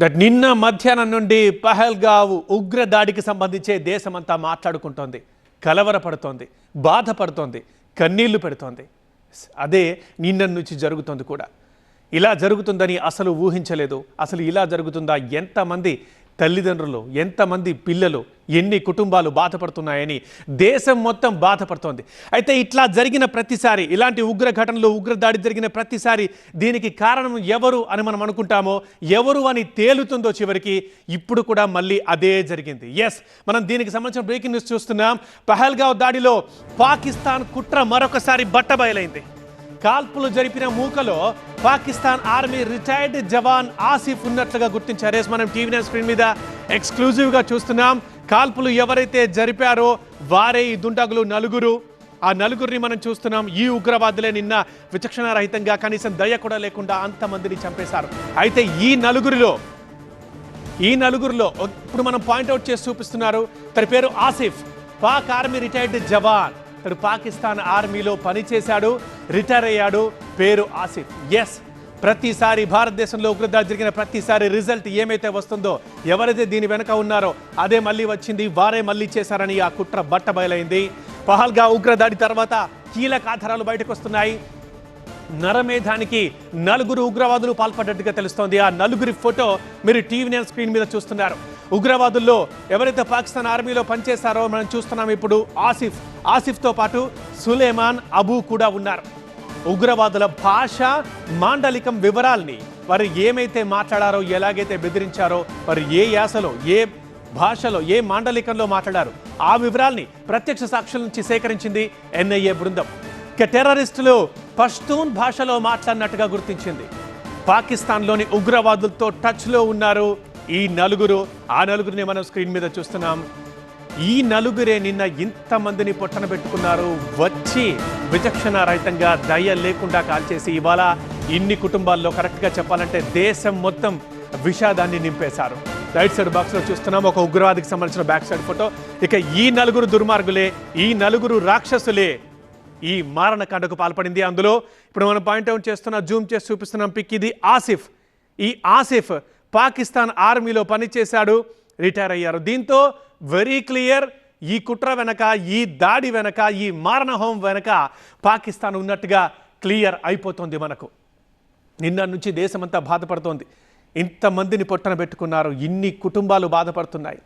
నిన్న మధ్యాహ్నం నుండి పహల్గావ్ ఉగ్ర దాడికి సంబంధించే దేశమంతా మాట్లాడుకుంటోంది, కలవరపడుతోంది, బాధపడుతోంది, కన్నీళ్లు పెడుతోంది. అదే నిన్న నుంచి జరుగుతోంది కూడా. ఇలా జరుగుతుందని అసలు ఊహించలేదు. అసలు ఇలా జరుగుతుందా? ఎంతమంది తల్లిదండ్రులు, ఎంతమంది పిల్లలు, ఎన్ని కుటుంబాలు బాధపడుతున్నాయని దేశం మొత్తం బాధపడుతోంది. అయితే ఇట్లా జరిగిన ప్రతిసారి, ఇలాంటి ఉగ్ర ఘటనలు, ఉగ్రదాడి జరిగిన ప్రతిసారి దీనికి కారణం ఎవరు అని మనం అనుకుంటామో, ఎవరు అని తేలుతుందో చివరికి ఇప్పుడు కూడా మళ్ళీ అదే జరిగింది. ఎస్, మనం దీనికి సంబంధించిన బ్రేకింగ్ న్యూస్ చూస్తున్నాం. పహల్గావ్ దాడిలో పాకిస్తాన్ కుట్ర మరొకసారి బట్టబయలైంది. కాల్పులు జరిపిన మూకలో పాకిస్తాన్ ఆర్మీ రిటైర్డ్ జవాన్ ఆసిఫ్ ఉన్నట్లుగా గుర్తించారు. మనం టీవీ స్క్రీన్ మీద ఎక్స్క్లూజివ్గా చూస్తున్నాం. కాల్పులు ఎవరైతే జరిపారో వారే ఈ దుండగులు నలుగురు. ఆ నలుగురిని మనం చూస్తున్నాం. ఈ ఉగ్రవాదులే నిన్న విచక్షణారహితంగా, కనీసం దయ కూడా లేకుండా అంతమందిని చంపేశారు. అయితే ఈ నలుగురిలో ఇప్పుడు మనం పాయింట్అవుట్ చేసి చూపిస్తున్నారు. తన పేరు ఆసిఫ్, పాక్ ఆర్మీ రిటైర్డ్ జవాన్. తను పాకిస్తాన్ ఆర్మీలో పనిచేశాడు, రిటైర్ అయ్యాడు. పేరు ఆసిఫ్. ఎస్, ప్రతిసారి భారతదేశంలో ఉగ్రదాడి జరిగిన ప్రతిసారి రిజల్ట్ ఏమైతే వస్తుందో, ఎవరైతే దీని వెనక ఉన్నారో అదే మళ్ళీ వచ్చింది, వారే మళ్ళీ చేశారని ఆ కుట్ర బట్టబయలైంది. పహల్గావ్ ఉగ్రదాడి తర్వాత కీలక ఆధారాలు బయటకు వస్తున్నాయి. నరమేధానికి నలుగురు ఉగ్రవాదులు పాల్పడ్డట్టుగా తెలుస్తోంది. ఆ నలుగురి ఫోటో మీరు టీవీ స్క్రీన్ మీద చూస్తున్నారు. ఉగ్రవాదుల్లో ఎవరైతే పాకిస్తాన్ ఆర్మీలో పనిచేశారో మనం చూస్తున్నాం ఇప్పుడు. ఆసిఫ్తో పాటు సులేమాన్, అబూ కూడా ఉన్నారు. ఉగ్రవాదుల భాష, మాండలికం వివరాల్ని, వారు ఏమైతే మాట్లాడారో, ఎలాగైతే బెదిరించారో, వారు ఏ యాసలో, ఏ భాషలో, ఏ మాండలికంలో మాట్లాడారు, ఆ వివరాల్ని ప్రత్యక్ష సాక్షుల నుంచి సేకరించింది ఎన్ఐఏ బృందం. టెర్రరిస్టులు పష్తూన్ భాషలో మాట్లాడినట్టుగా గుర్తించింది. పాకిస్తాన్లోని ఉగ్రవాదులతో టచ్లో ఉన్నారు ఈ నలుగురు. ఆ నలుగురిని మనం స్క్రీన్ మీద చూస్తున్నాం. ఈ నలుగురే నిన్న ఇంతమందిని పొట్టన పెట్టుకున్నారు. వచ్చి విచక్షణ రహితంగా, దయ లేకుండా కాల్చేసి ఇవాళ ఇన్ని కుటుంబాల్లో కరెక్ట్గా చెప్పాలంటే దేశం మొత్తం విషాదాన్ని నింపేశారు. రైట్ సైడ్ బాక్స్లో చూస్తున్నాం ఒక ఉగ్రవాదికి సంబంధించిన బ్యాక్ సైడ్ ఫోటో. ఇక ఈ నలుగురు దుర్మార్గులే, ఈ నలుగురు రాక్షసులే ఈ మారణకాండకు పాల్పడింది. అందులో ఇప్పుడు మనం పాయింట్అవుట్ చేస్తున్న, జూమ్ చేసి చూపిస్తున్నాం పిక్. ఇది ఆసిఫ్. ఈ ఆసిఫ్ పాకిస్తాన్ ఆర్మీలో పనిచేశాడు, రిటైర్ అయ్యారు. దీంతో వెరీ క్లియర్, ఈ కుట్ర వెనక, ఈ దాడి వెనక, ఈ మారణ హోం వెనక పాకిస్తాన్ ఉన్నట్టుగా క్లియర్ అయిపోతుంది మనకు. నిన్న నుంచి దేశమంతా బాధపడుతోంది. ఇంతమందిని పొట్టన పెట్టుకున్నారు, ఇన్ని కుటుంబాలు బాధపడుతున్నాయి.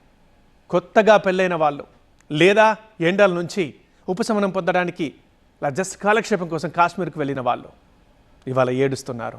కొత్తగా పెళ్ళైన వాళ్ళు, లేదా ఎండల నుంచి ఉపశమనం పొందడానికి జస్ట్ కాలక్షేపం కోసం కాశ్మీర్కి వెళ్ళిన వాళ్ళు ఇవాళ ఏడుస్తున్నారు.